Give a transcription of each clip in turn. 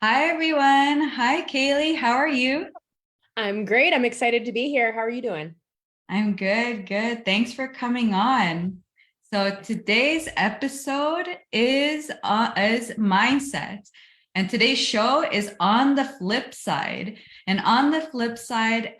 Hi, everyone. Hi, Kayleigh. How are you? I'm great. I'm excited to be here. How are you doing? I'm good, good. Thanks for coming on. So today's episode is mindset, and today's show is on the flip side. And on the flip side,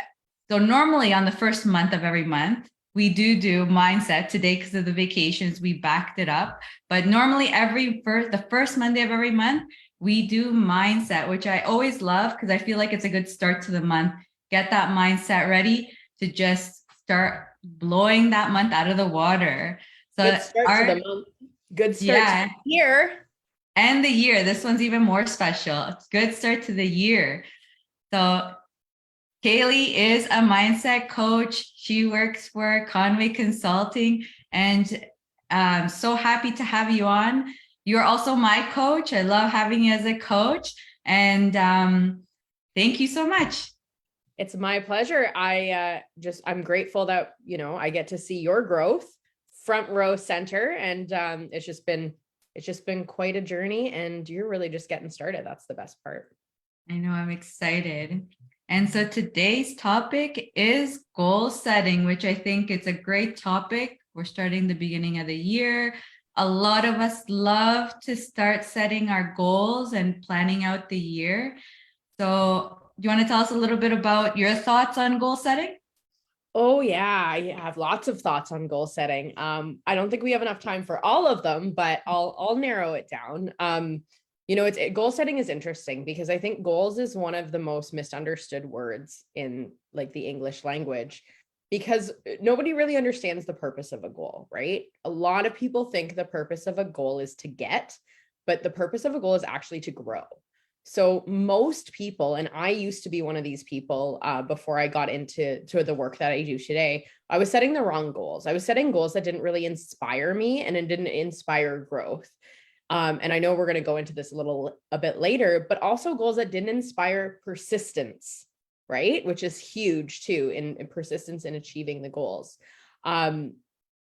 so normally on the first month of every month, we do mindset. Today, because of the vacations, we backed it up. But normally the first Monday of every month, we do mindset, which I always love because I feel like it's a good start to the month. Get that mindset ready to just start blowing that month out of the water. Good So start to the month. Good start to yeah, the year. and the year. This one's even more special. Good start to the year. So Kayleigh is a mindset coach. She works for Conway Consulting, and I'm so happy to have you on. You're also my coach. I love having you as a coach, and thank you so much. It's my pleasure. I'm grateful that, I get to see your growth front row center. And it's just been quite a journey, and you're really just getting started. That's the best part. I know, I'm excited. And so today's topic is goal setting, which I think it's a great topic. We're starting the beginning of the year. A lot of us love to start setting our goals and planning out the year. So, do you want to tell us a little bit about your thoughts on goal setting? Oh yeah, I have lots of thoughts on goal setting. I don't think we have enough time for all of them, but I'll narrow it down. Goal setting is interesting because I think goals is one of the most misunderstood words in like the English language, because nobody really understands the purpose of a goal, right? A lot of people think the purpose of a goal is to get, but the purpose of a goal is actually to grow. So most people, and I used to be one of these people before I got into the work that I do today, I was setting the wrong goals. I was setting goals that didn't really inspire me, and it didn't inspire growth. And I know we're going to go into this a bit later, but also goals that didn't inspire persistence, right? Which is huge too in persistence in achieving the goals.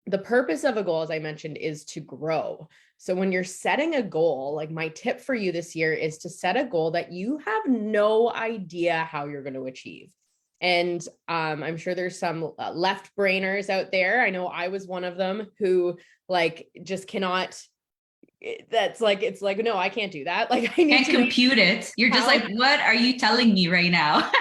The purpose of a goal, as I mentioned, is to grow. So when you're setting a goal, like my tip for you this year is to set a goal that you have no idea how you're going to achieve. And I'm sure there's some left brainers out there. I know I was one of them who like just cannot. It's like, no, I can't do that. Like I need Can't to know compute it. You're just how. like, what are you telling me right now?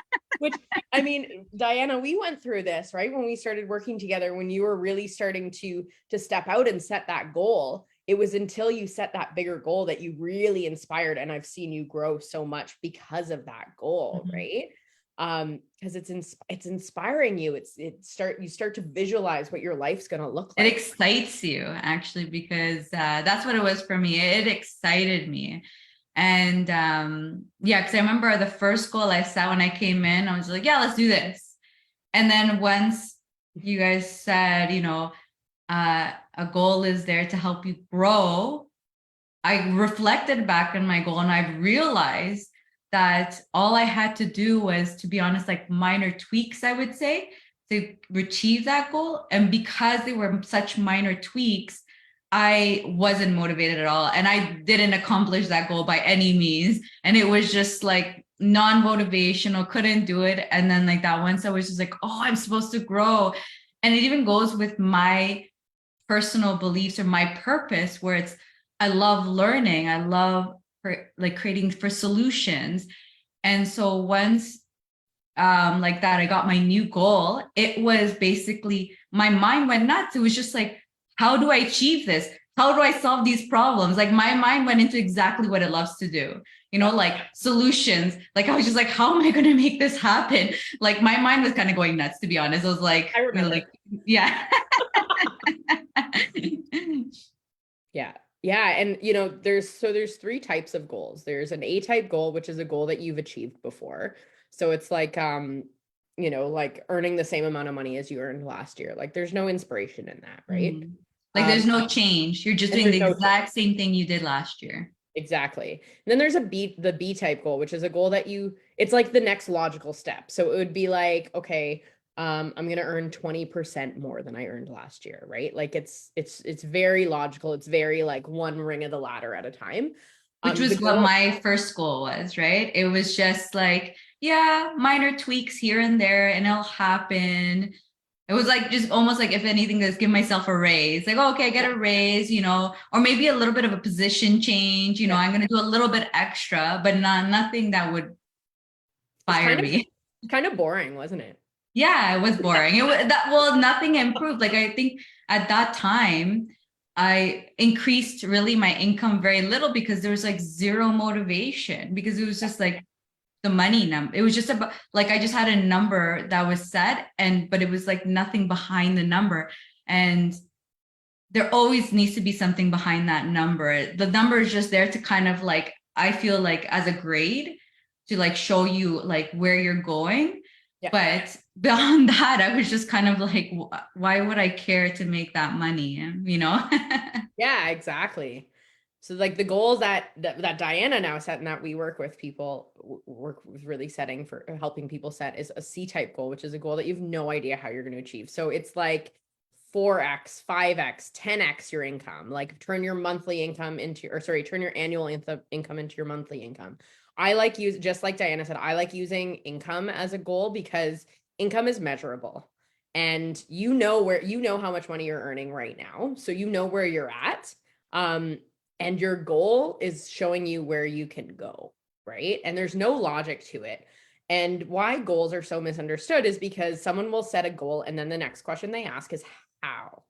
Which, I mean, Diana, we went through this, right? When we started working together, when you were really starting to step out and set that goal, it was until you set that bigger goal that you really inspired. And I've seen you grow so much because of that goal, Mhm. right? Because it's inspiring you. You start to visualize what your life's going to look It like. excites you actually because that's what it was for me. It excited me. And yeah, because I remember the first goal I set when I came in, I was like, yeah, let's do this. And then once you guys said, a goal is there to help you grow, I reflected back on my goal and I realized that all I had to do was, to be honest, like minor tweaks, I would say, to achieve that goal. And because they were such minor tweaks, I wasn't motivated at all. And I didn't accomplish that goal by any means. And it was just like non-motivational, couldn't do it. And then like that once I was just like, oh, I'm supposed to grow. And it even goes with my personal beliefs or my purpose, where it's I love learning, I love like creating for solutions. And so once like that I got my new goal, it was basically my mind went nuts. It was just like, how do I achieve this? How do I solve these problems? Like my mind went into exactly what it loves to do, like solutions. Like I was just like, how am I going to make this happen? Like my mind was kind of going nuts, to be honest. I was I like, remember. yeah. Yeah. Yeah. And there's three types of goals. There's an A type goal, which is a goal that you've achieved before. So it's like like earning the same amount of money as you earned last year. Like there's no inspiration in that, right? Mhm. Like Um, there's no change. You're just and doing there's the no exact same thing you did last year. exactly. And then there's the B type goal, which is a goal that it's like the next logical step. So it would be like, okay, I'm going to earn 20% more than I earned last year, right? Like it's very logical. It's very like one ring of the ladder at a time. Which was what my first goal was, right? It was just like, yeah, minor tweaks here and there, and it'll happen. It was like just almost like, if anything, just give myself a raise. Like, oh, okay, I get a raise, or maybe a little bit of a position change. I'm going to do a little bit extra, but nothing that would fire me. Kind of boring, wasn't it? Yeah, it was boring. Nothing improved. Like, I think at that time, I increased really my income very little because there was like zero motivation, because it was just like the money number. It was just about like, I just had a number that was set, but it was like nothing behind the number. And there always needs to be something behind that number. The number is just there to kind of like, I feel like, as a grade, to like show you like where you're going. Yeah. But beyond that, I was just kind of like, why would I care to make that money? Yeah, exactly. So like the goals that Diana now set, and that we work with really setting for helping people set, is a C-type goal, which is a goal that you have no idea how you're going to achieve. So it's like 4x, 5x, 10x your income, like turn your monthly income turn your annual income into your monthly income. Just like Diana said, I like using income as a goal because income is measurable, and you know how much money you're earning right now. So you know where you're at. And your goal is showing you where you can go, right? And there's no logic to it. And why goals are so misunderstood is because someone will set a goal, and then the next question they ask is how.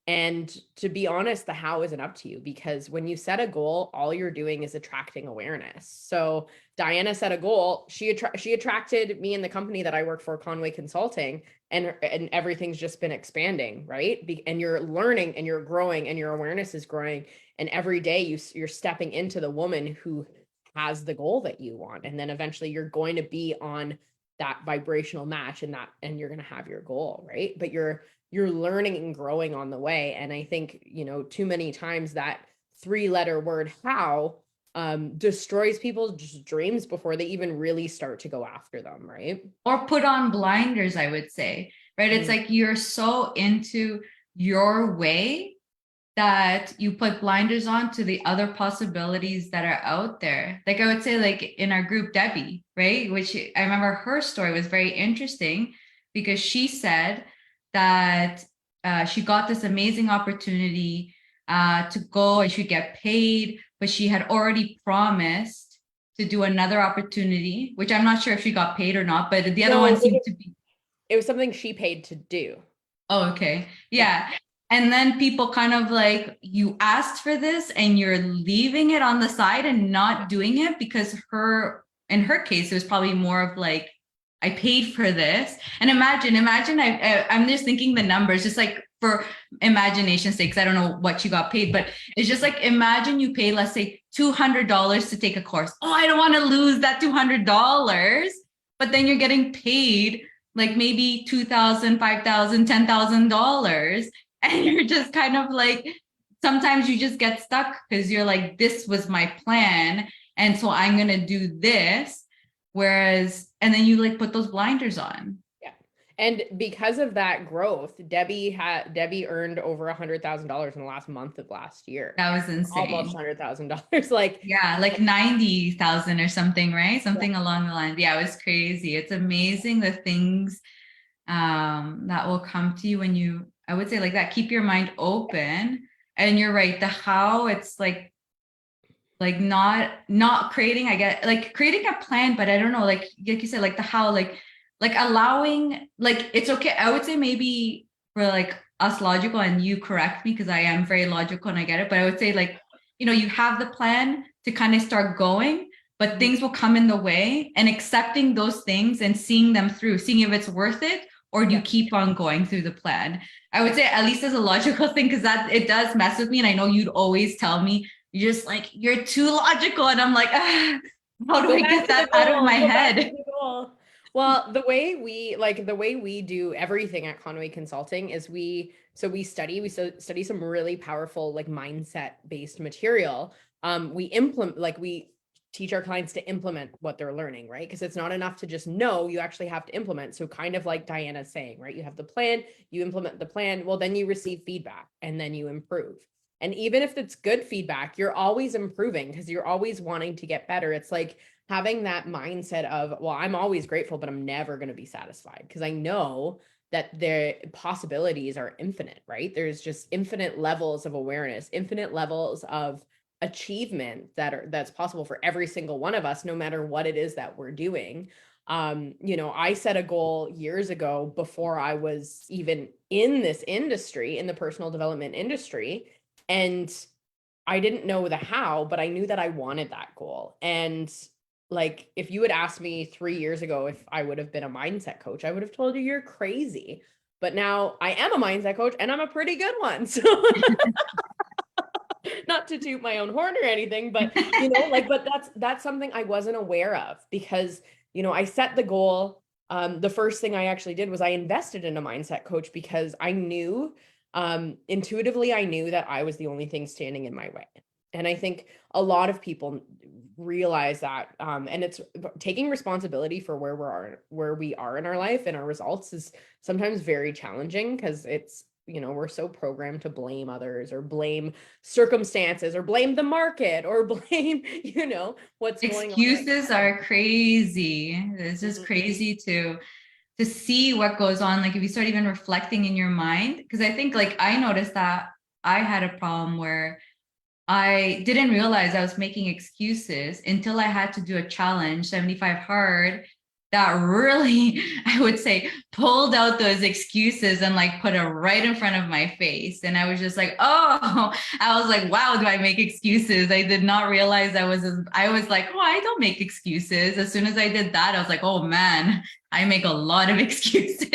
And to be honest, the how isn't up to you, because when you set a goal, all you're doing is attracting awareness. So Diana set a goal. She attracted me in the company that I work for, Conway Consulting, and everything's just been expanding, right? And you're learning and you're growing and your awareness is growing. And every day you're stepping into the woman who has the goal that you want. And then eventually you're going to be on that vibrational match, and you're going to have your goal, right? But you're learning and growing on the way. And I think, too many times that 3-letter word how destroys people's dreams before they even really start to go after them, right? Or put on blinders, I would say, right? It's like you're so into your way that you put blinders on to the other possibilities that are out there. Like I would say, like in our group, Debbie, right? Which I remember her story was very interesting, because she said that she got this amazing opportunity to go and she'd get paid, but she had already promised to do another opportunity, which I'm not sure if she got paid or not, but the other one seemed to be. It was something she paid to do. Oh, okay. Yeah. And then people kind of like, you asked for this and you're leaving it on the side and not doing it, because in her case, it was probably more of like, I paid for this. And imagine, I'm just thinking the numbers, just like for imagination's sake, 'cause I don't know what you got paid, but it's just like, imagine you pay, let's say $200 to take a course. Oh, I don't want to lose that $200, but then you're getting paid like maybe $2,000, $5,000, $10,000. And you're just kind of like, sometimes you just get stuck because you're like, this was my plan, and so I'm going to do this. And then you like put those blinders on. Yeah. And because of that growth, Debbie earned over $100,000 in the last month of last year. That was insane. Almost $100,000. Like, yeah, like 90,000 or something, right? Something along the line. Yeah, it was crazy. It's amazing the things that will come to you when you, I would say like that, keep your mind open. And you're right, the how, it's like not creating, I get like creating a plan, but I don't know, like you said, like the how, like allowing, like, it's okay. I would say maybe for like us logical, and you correct me because I am very logical and I get it, but I would say like, you have the plan to kind of start going, but things will come in the way, and accepting those things and seeing them through, seeing if it's worth it, or do you keep on going through the plan? I would say at least as a logical thing, because that it does mess with me. And I know you'd always tell me, you're just like, you're too logical. And I'm like, how do I get that out of my head? Well, the way we do everything at Conway Consulting is we study some really powerful like mindset based material. We teach our clients to implement what they're learning, right? Because it's not enough to just know, you actually have to implement. So kind of like Diana's saying, right? You have the plan, you implement the plan, well, then you receive feedback and then you improve. And even if it's good feedback, you're always improving because you're always wanting to get better. It's like having that mindset of, well, I'm always grateful, but I'm never going to be satisfied because I know that the possibilities are infinite, right? There's just infinite levels of awareness, infinite levels of achievement that's possible for every single one of us, no matter what it is that we're doing. I set a goal years ago before I was even in this industry, in the personal development industry. And I didn't know the how, but I knew that I wanted that goal. And like, if you had asked me 3 years ago if I would have been a mindset coach, I would have told you you're crazy. But now I am a mindset coach and I'm a pretty good one. So not to toot my own horn or anything, but but that's something I wasn't aware of because, I set the goal. The first thing I actually did was I invested in a mindset coach because I knew, intuitively, I knew that I was the only thing standing in my way. And I think a lot of people realize that, and it's taking responsibility for where we are in our life and our results is sometimes very challenging because it's, we're so programmed to blame others or blame circumstances or blame the market or blame, what's going on. Excuses are crazy. It's just crazy to see what goes on. Like if you start even reflecting in your mind, because I think like I noticed that I had a problem where I didn't realize I was making excuses until I had to do a challenge, 75 hard, that really, I would say, pulled out those excuses and like put it right in front of my face. And I was just like, oh, I was like, wow, do I make excuses? I did not realize I was like, oh, I don't make excuses. As soon as I did that, I was like, oh man, I make a lot of excuses.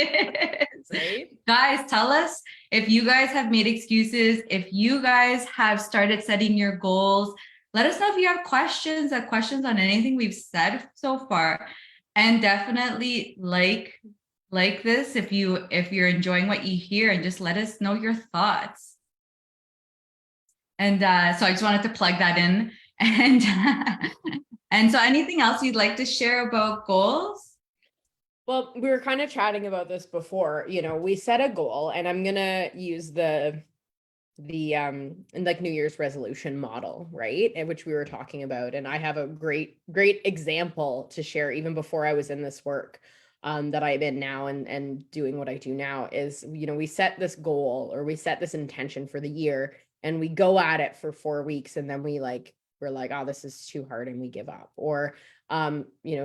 Right? Guys, tell us if you guys have made excuses, if you guys have started setting your goals. Let us know if you have questions on anything we've said so far. And definitely like this if you're enjoying what you hear, and just let us know your thoughts. And so I just wanted to plug that in. And and so anything else you'd like to share about goals? Well, we were kind of chatting about this before. We set a goal, and I'm gonna use the like New Year's resolution model, right? And which we were talking about. And I have a great example to share even before I was in this work that I'm in now and doing what I do now is, we set this goal or we set this intention for the year and we go at it for 4 weeks. And then we're like, oh, this is too hard. And we give up, or,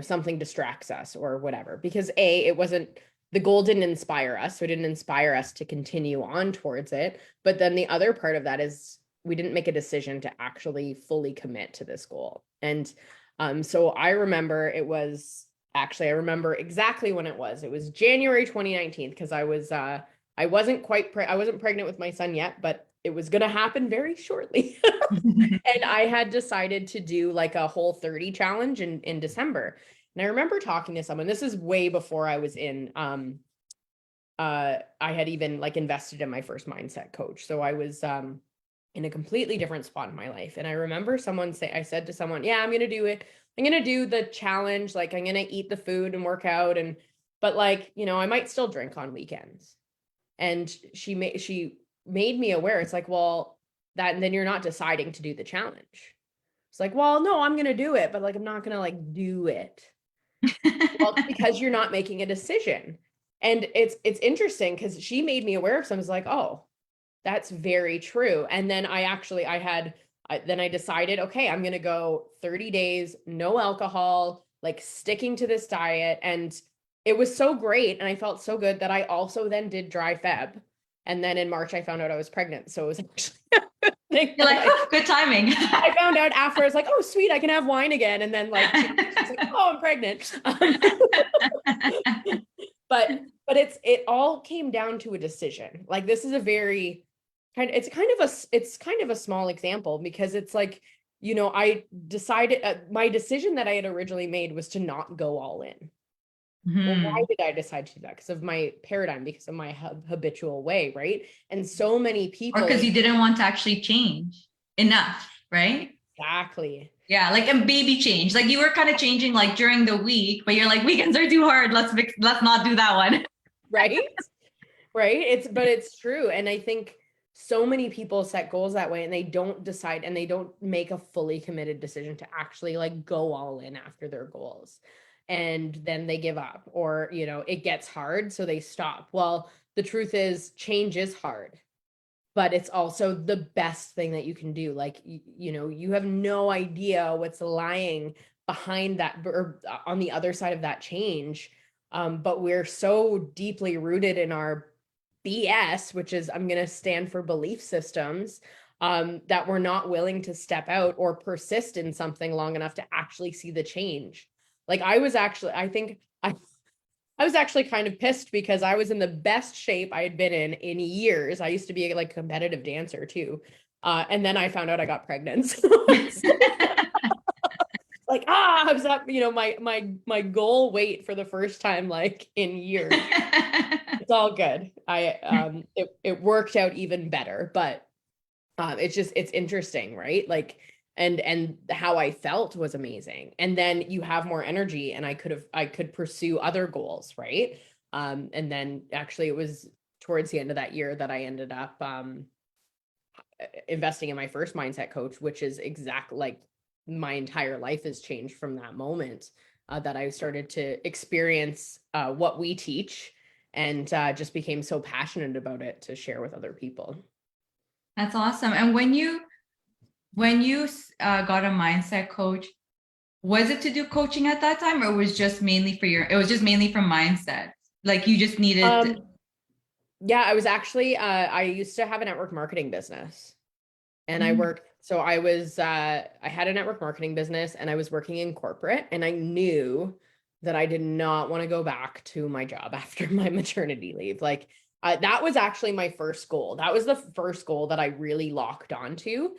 something distracts us or whatever, because the goal didn't inspire us. So it didn't inspire us to continue on towards it. But then the other part of that is we didn't make a decision to actually fully commit to this goal. And so I remember I remember exactly when it was. It was January 2019 because I wasn't pregnant with my son yet, but it was going to happen very shortly. And I had decided to do like a Whole30 challenge in December. And I remember talking to someone, this is way before I was in, I had even like invested in my first mindset coach. So I was in a completely different spot in my life. And I remember I said to someone, yeah, I'm going to do it. I'm going to do the challenge. Like I'm going to eat the food and work out. But like, I might still drink on weekends. And she made me aware. It's like, well, then you're not deciding to do the challenge. It's like, well, no, I'm going to do it, but like, I'm not going to like do it. Well, because you're not making a decision. And it's interesting because she made me aware of something. It's like, oh, that's very true. And then I decided, okay, I'm going to go 30 days, no alcohol, like sticking to this diet. And it was so great. And I felt so good that I also then did dry Feb. And then in March, I found out I was pregnant. So it was actually You're like, oh, good timing. I found out after, I was like, oh, sweet, I can have wine again. And then like, she's like, oh, I'm pregnant. But it all came down to a decision. Like, this is it's kind of a small example because it's like, I decided my decision that I had originally made was to not go all in. Well, why did I decide to do that? Because of my paradigm, because of my habitual way, right? And so many people, or because you didn't want to actually change enough, right? Exactly. Yeah, like a baby change. Like you were kind of changing like during the week, but you're like, weekends are too hard. Let's not do that one. Right. Right. But it's true. And I think so many people set goals that way and they don't decide and they don't make a fully committed decision to actually like go all in after their goals. And then they give up, or, you know, it gets hard, so they stop. Well, the truth is change is hard, but it's also the best thing that you can do. Like, you know, you have no idea what's lying behind that or on the other side of that change. But we're so deeply rooted in our BS, which is, I'm going to stand for belief systems, that we're not willing to step out or persist in something long enough to actually see the change. Like I was actually, I was actually kind of pissed because I was in the best shape I had been in years. I used to be like a competitive dancer too. And then I found out I got pregnant. So like, I was up, you know, my goal weight for the first time, like in years. It's all good. It worked out even better, but it's interesting, right? Like, and how I felt was amazing. And then you have more energy and I could pursue other goals, right? And then actually it was towards the end of that year that I ended up investing in my first mindset coach, which is exactly like my entire life has changed from that moment, that I started to experience what we teach, and just became so passionate about it to share with other people. That's awesome. And when you got a mindset coach, was it to do coaching at that time, or was just mainly for it was just mainly for mindset? Like you just needed. Yeah, I was actually, I used to have a network marketing business, and I worked, so I was, I had a network marketing business and I was working in corporate, and I knew that I did not want to go back to my job after my maternity leave. Like, that was actually my first goal. That was the first goal that I really locked onto.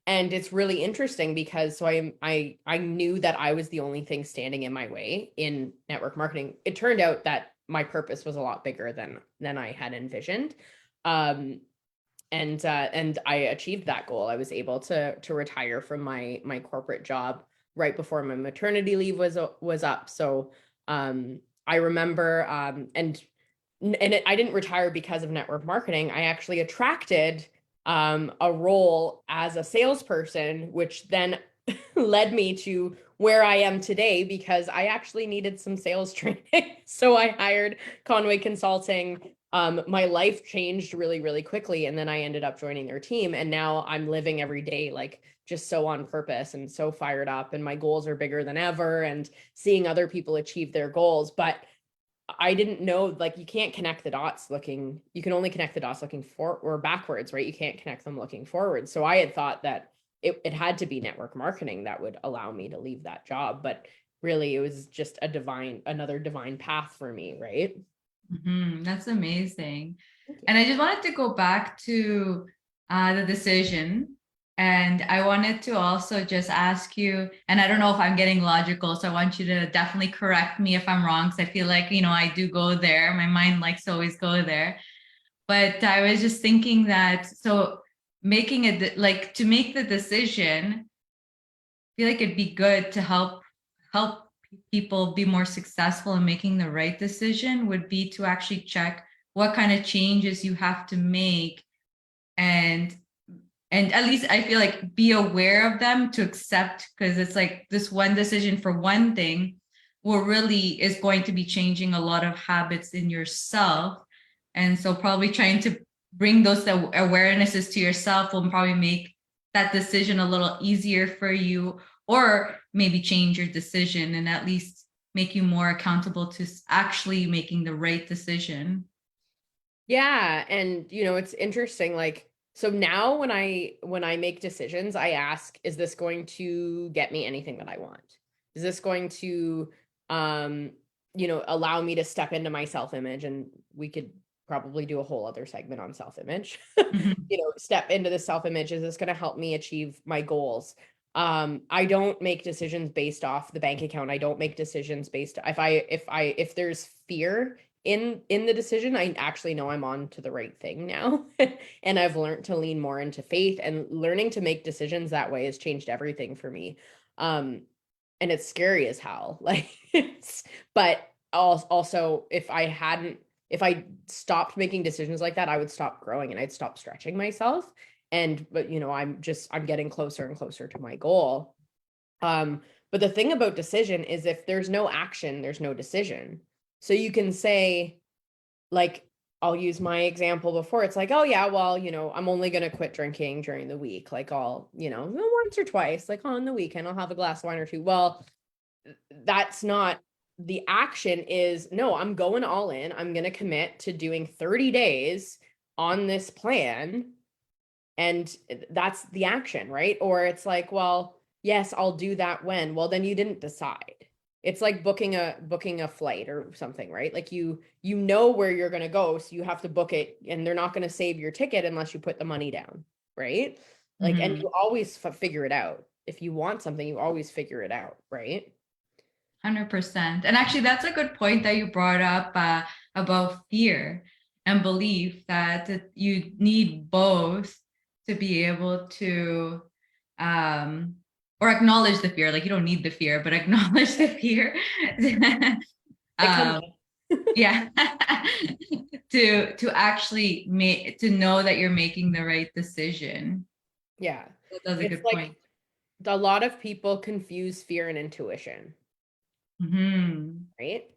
And it's really interesting because so I knew that I was the only thing standing in my way in network marketing. It turned out that my purpose was a lot bigger than I had envisioned. And I achieved that goal. I was able to retire from my corporate job right before my maternity leave was up. So I remember I didn't retire because of network marketing. I actually attracted a role as a salesperson, which then led me to where I am today because I actually needed some sales training. So I hired Conway Consulting. My life changed really, really quickly. And then I ended up joining their team. And now I'm living every day, like just so on purpose and so fired up. And my goals are bigger than ever and seeing other people achieve their goals. But I didn't know, like, you can't connect the dots looking, you can only connect the dots looking forward or backwards, right? You can't connect them looking forward. So I had thought that it had to be network marketing that would allow me to leave that job. But really it was just another divine path for me, right? That's amazing. And I just wanted to go back to the decision. And I wanted to also just ask you, and I don't know if I'm getting logical, so I want you to definitely correct me if I'm wrong, because I feel like, you know, I do go there. My mind likes to always go there. But I was just thinking that, so making it like to make the decision, I feel like it'd be good to help people be more successful in making the right decision would be to actually check what kind of changes you have to make, and at least I feel like be aware of them to accept, because it's like this one decision for one thing will really is going to be changing a lot of habits in yourself. And so probably trying to bring those awarenesses to yourself will probably make that decision a little easier for you, or maybe change your decision and at least make you more accountable to actually making the right decision. Yeah. And you know, it's interesting, like, so now when I make decisions, I ask, is this going to get me anything that I want? Is this going to you know, allow me to step into my self-image? And we could probably do a whole other segment on self-image. You know, step into the self-image. Is this going to help me achieve my goals? I don't make decisions based off the bank account. I don't make decisions based if there's fear in the decision, I actually know I'm on to the right thing now. And I've learned to lean more into faith, and learning to make decisions that way has changed everything for me. And it's scary as hell. Like but also if I hadn't if I stopped making decisions like that, I would stop growing and I'd stop stretching myself. But I'm getting closer and closer to my goal. But the thing about decision is if there's no action, there's no decision. So you can say, like, I'll use my example before. It's like, oh yeah, well, I'm only going to quit drinking during the week. Like once or twice, like on the weekend, I'll have a glass of wine or two. Well, that's not the action. Is no, I'm going all in. I'm going to commit to doing 30 days on this plan. And that's the action, right? Or it's like, well, yes, I'll do that when. Well, then you didn't decide. It's like booking a flight or something, right? Like you know where you're going to go, so you have to book it, and they're not going to save your ticket unless you put the money down, right? Like, and you always figure it out. If you want something, you always figure it out, right? 100%. And actually, that's a good point that you brought up about fear and belief, that you need both to be able to or acknowledge the fear. Like, you don't need the fear, but acknowledge the fear. Yeah. to actually to know that you're making the right decision. Yeah. That's a good point. A lot of people confuse fear and intuition. Right?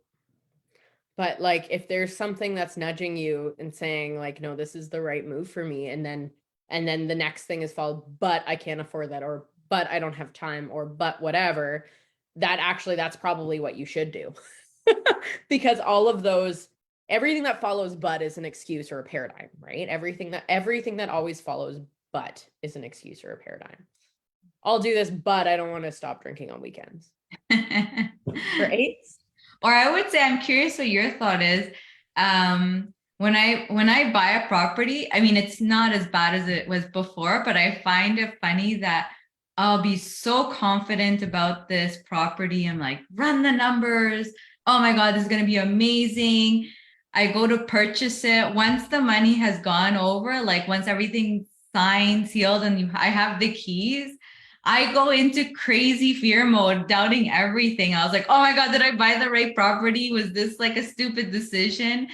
But like, if there's something that's nudging you and saying like, no, this is the right move for me, and then the next thing is followed, but I can't afford that, or but I don't have time, or but whatever, that's probably what you should do. Because all of those, everything that follows but is an excuse or a paradigm, right? Everything that always follows but is an excuse or a paradigm. I'll do this, but I don't want to stop drinking on weekends. Right? Or I would say, I'm curious what your thought is. When I buy a property, I mean, it's not as bad as it was before, but I find it funny that I'll be so confident about this property. I'm like, run the numbers. Oh my God, this is going to be amazing. I go to purchase it. Once the money has gone over, like once everything's signed, sealed, and I have the keys, I go into crazy fear mode, doubting everything. I was like, oh my God, did I buy the right property? Was this like a stupid decision?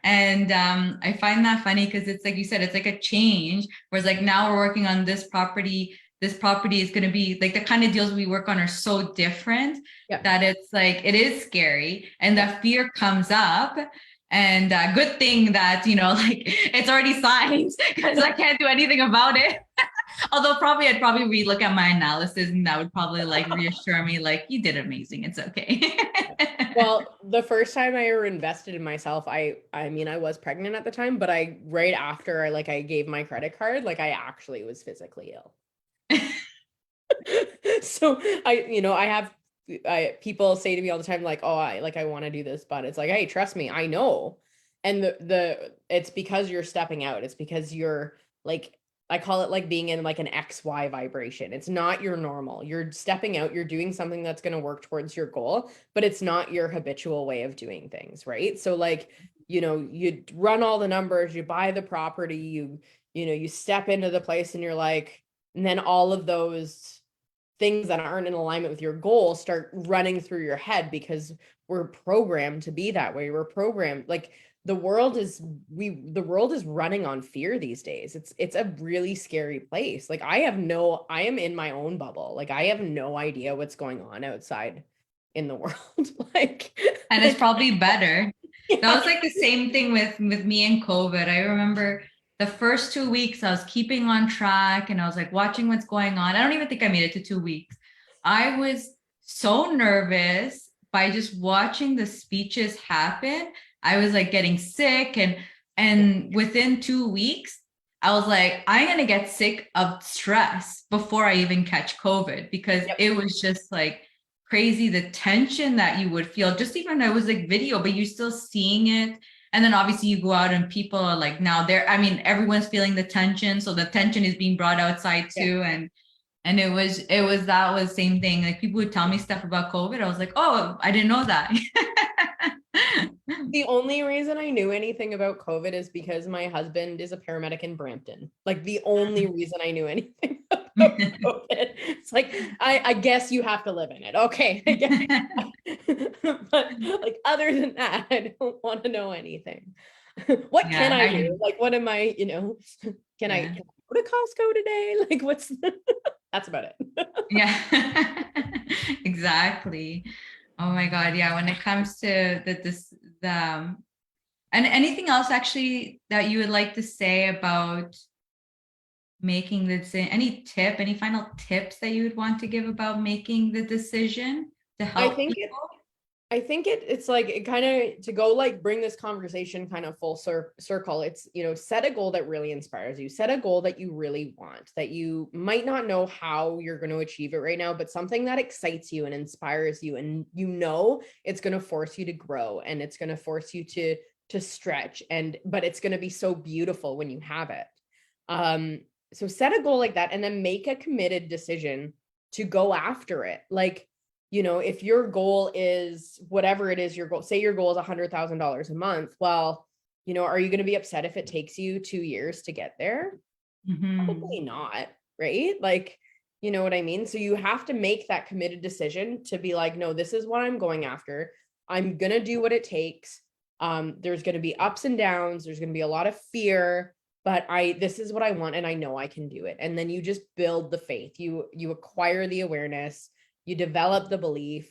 And I find that funny because it's like you said, it's like a change. Whereas like now we're working on this property. This property is going to be like, the kind of deals we work on are so different that it's like, it is scary. And that fear comes up. And good thing that, like it's already signed because I can't do anything about it. Although I'd probably relook at my analysis, and that would probably like reassure me, like, you did amazing. It's okay. Well, the first time I ever invested in myself, I mean, I was pregnant at the time, but right after I gave my credit card, like I actually was physically ill. So people say to me all the time, like, oh, I want to do this, but it's like, hey, trust me, I know. And it's because you're stepping out. It's because you're like, I call it like being in like an XY vibration. It's not your normal. You're stepping out, you're doing something that's going to work towards your goal, but it's not your habitual way of doing things, right? So like, you run all the numbers, you buy the property, you step into the place, and you're like, and then all of those things that aren't in alignment with your goal start running through your head, because we're programmed to be that way. We're programmed, like, the world is running on fear these days. It's a really scary place. Like I am in my own bubble. Like I have no idea what's going on outside in the world. Like, and it's probably better. Yeah. That was like the same thing with me and COVID. I remember the first 2 weeks I was keeping on track and I was like watching what's going on. I don't even think I made it to 2 weeks. I was so nervous by just watching the speeches happen. I was like getting sick, and within 2 weeks, I was like, I'm going to get sick of stress before I even catch COVID, because it was just like crazy. The tension that you would feel, just even it was like video, but you're still seeing it. And then obviously you go out and people are like, now everyone's feeling the tension. So the tension is being brought outside too. And it was the same thing. Like people would tell me stuff about COVID. I was like, oh, I didn't know that. The only reason I knew anything about COVID is because my husband is a paramedic in Brampton. Like the only reason I knew anything about COVID. It's like, I guess you have to live in it. Okay. But like, other than that, I don't want to know anything. What can Yeah, I do? Like, what am I, can I yeah, go to Costco today? Like, that's about it. yeah, exactly. Oh my God. Yeah. When it comes to and anything else actually that you would like to say about making the decision, any final tips that you would want to give about making the decision to I help think people? it's like, it kind of, to go like bring this conversation kind of full circle. It's, set a goal that really inspires you. Set a goal that you really want, that you might not know how you're going to achieve it right now, but something that excites you and inspires you, and it's going to force you to grow, and it's going to force you to stretch, but it's going to be so beautiful when you have it. So set a goal like that, and then make a committed decision to go after it. Like, if your goal is whatever it is, your goal, say your goal is $100,000 a month. Well, are you going to be upset if it takes you 2 years to get there? Probably not, right? Like, you know what I mean? So you have to make that committed decision to be like, no, this is what I'm going after. I'm going to do what it takes. There's going to be ups and downs. There's going to be a lot of fear, but this is what I want, and I know I can do it. And then you just build the faith. You acquire the awareness, you develop the belief,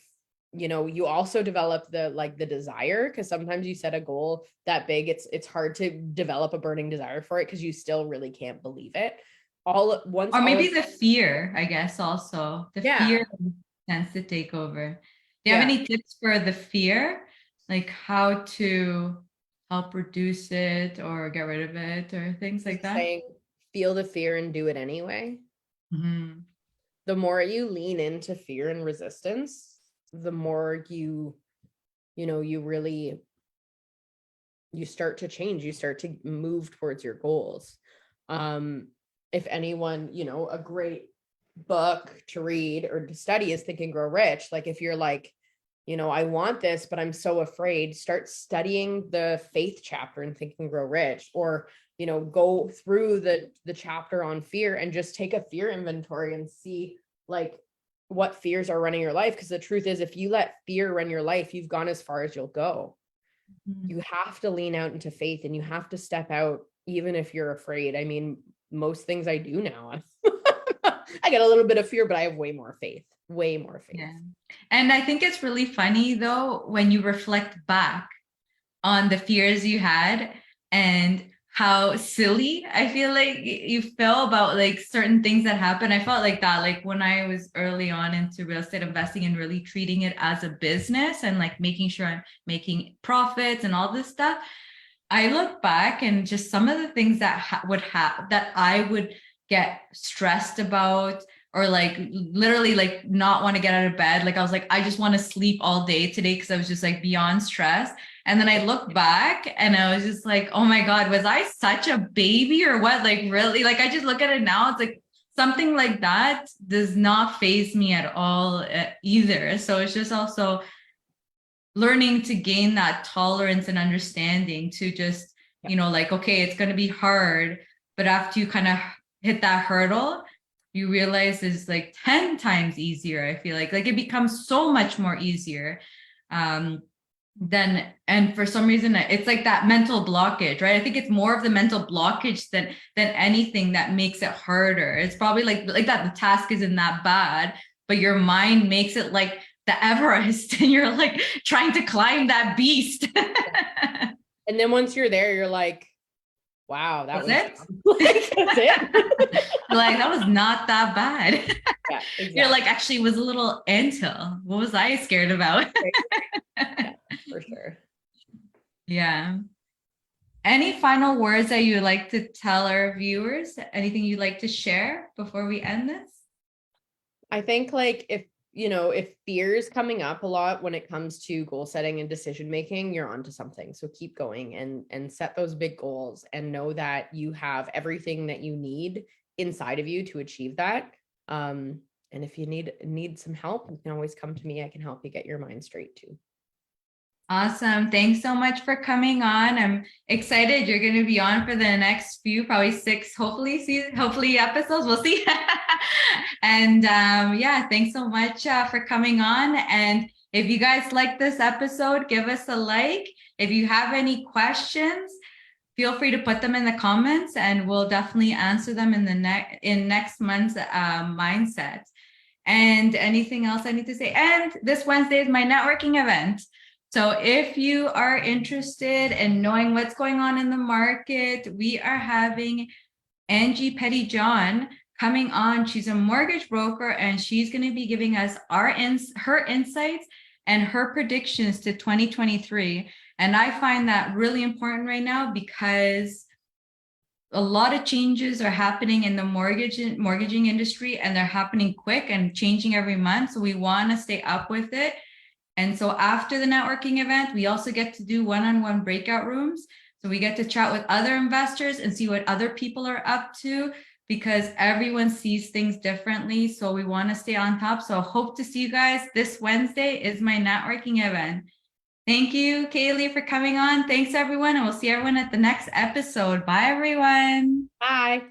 you also develop the desire, because sometimes you set a goal that big, it's hard to develop a burning desire for it because you still really can't believe it. Or maybe the fear, I guess, also the Yeah. fear tends to take over. Do you have Yeah. any tips for the fear, like how to help reduce it or get rid of it or things like that? Saying, feel the fear and do it anyway. The more you lean into fear and resistance, the more you really, you start to change, you start to move towards your goals. If anyone, a great book to read or to study is Think and Grow Rich. Like, if you're like, I want this, but I'm so afraid, start studying the faith chapter in Think and Grow Rich, or, go through the chapter on fear and just take a fear inventory and see like what fears are running your life. Because the truth is, if you let fear run your life, you've gone as far as you'll go. You have to lean out into faith, and you have to step out, even if you're afraid. I mean, most things I do now, I get a little bit of fear, but I have way more faith. Yeah. And I think it's really funny though, when you reflect back on the fears you had and how silly I feel like you felt about like certain things that happened. I felt like that, like when I was early on into real estate investing and really treating it as a business and like making sure I'm making profits and all this stuff. I look back and just some of the things that that I would get stressed about, or like literally like not want to get out of bed. Like I was like, I just want to sleep all day today because I was just like beyond stress. And then I look back and I was just like, oh my God, was I such a baby or what? Like really, like I just look at it now, it's like something like that does not faze me at all either. So it's just also learning to gain that tolerance and understanding to just, like, okay, it's going to be hard, but after you kind of hit that hurdle, you realize it's like 10 times easier. I feel like it becomes so much more easier. And for some reason, it's like that mental blockage, right? I think it's more of the mental blockage than anything that makes it harder. It's probably like that the task isn't that bad, but your mind makes it like the Everest and you're like trying to climb that beast. And then once you're there, you're like, wow, that was it. Like, that's it. Like that was not that bad. Yeah, exactly. You're like, actually, it was a little anthill. What was I scared about? Yeah, for sure. Yeah. Any final words that you'd like to tell our viewers? Anything you'd like to share before we end this? I think like if fear is coming up a lot when it comes to goal setting and decision making, you're onto something. So keep going and set those big goals and know that you have everything that you need inside of you to achieve that. And if you need some help, you can always come to me. I can help you get your mind straight too. Awesome. Thanks so much for coming on. I'm excited. You're going to be on for the next few, probably 6, hopefully episodes. We'll see. And yeah, thanks so much for coming on. And If you guys like this episode, give us a like. If you have any questions, feel free to put them in the comments and we'll definitely answer them in next month's mindset. And anything else I need to say? And this Wednesday is my networking event. So if you are interested in knowing what's going on in the market, we are having Angie Petty-John coming on. She's a mortgage broker and she's going to be giving us her insights and her predictions to 2023. And I find that really important right now because a lot of changes are happening in the mortgaging industry, and they're happening quick and changing every month. So we want to stay up with it. And so after the networking event, we also get to do one-on-one breakout rooms. So we get to chat with other investors and see what other people are up to, because everyone sees things differently. So we want to stay on top. So hope to see you guys. This Wednesday is my networking event. Thank you, Kayleigh, for coming on. Thanks, everyone. And we'll see everyone at the next episode. Bye, everyone. Bye.